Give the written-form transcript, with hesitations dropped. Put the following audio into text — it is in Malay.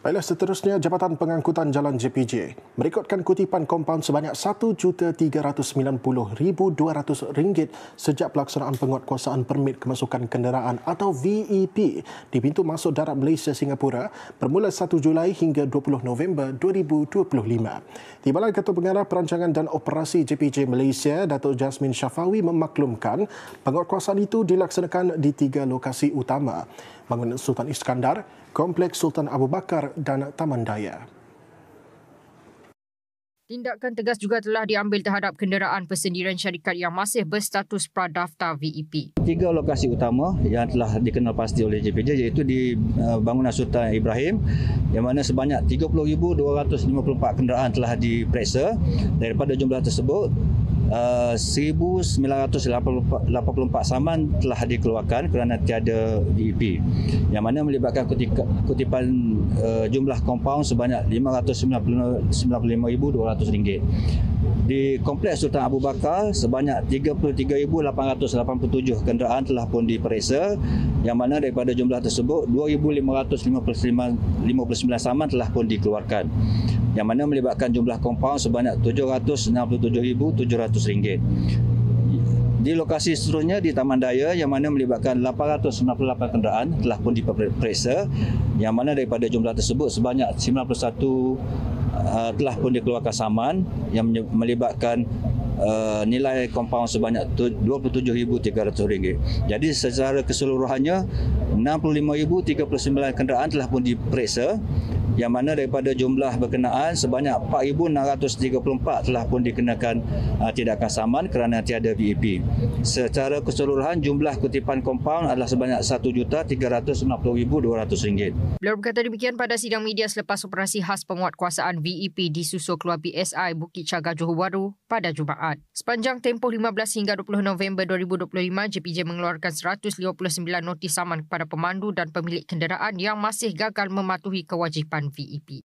Baiklah, seterusnya Jabatan Pengangkutan Jalan JPJ merekodkan kutipan kompaun sebanyak RM1,390,200 sejak pelaksanaan penguatkuasaan permit kemasukan kenderaan atau VEP di pintu masuk darat Malaysia Singapura bermula 1 Julai hingga 20 November 2025. Di Balai Ketua Pengarah Perancangan dan Operasi JPJ Malaysia, Datuk Jasmin Syafawi memaklumkan penguatkuasaan itu dilaksanakan di 3 lokasi utama: Bangunan Sultan Iskandar, Kompleks Sultan Abu Bakar dan Taman Daya. Tindakan tegas juga telah diambil terhadap kenderaan persendirian syarikat yang masih berstatus pradaftar VEP. 3 lokasi utama yang telah dikenal pasti oleh JPJ iaitu di Bangunan Sultan Ibrahim, yang mana sebanyak 30,254 kenderaan telah diperiksa. Daripada jumlah tersebut, 1,984 saman telah dikeluarkan kerana tiada VEP, yang mana melibatkan kutipan jumlah kompaun sebanyak RM595,200. Di Kompleks Sultan Abu Bakar, sebanyak 33,887 kenderaan telah pun diperiksa, yang mana daripada jumlah tersebut 2,559 saman telah pun dikeluarkan, yang mana melibatkan jumlah kompaun sebanyak RM767,700. Di lokasi seterusnya di Taman Daya, yang mana melibatkan 898 kenderaan telah pun diperiksa, yang mana daripada jumlah tersebut sebanyak 91 telah pun dikeluarkan saman yang melibatkan nilai kompaun sebanyak RM27,300. Jadi secara keseluruhannya 65,039 kenderaan telah pun diperiksa, yang mana daripada jumlah berkenaan sebanyak 4,634 telah pun dikenakan tindakan saman kerana tiada VEP. Secara keseluruhan jumlah kutipan kompaun adalah sebanyak RM1,390,200. Beliau berkata demikian pada sidang media selepas operasi khas penguatkuasaan VEP disusul keluar PSI Bukit Cagar Johor Bahru pada Jumaat. Sepanjang tempoh 15 hingga 20 November 2025, JPJ mengeluarkan 159 notis saman kepada pemandu dan pemilik kenderaan yang masih gagal mematuhi kewajipan VEP.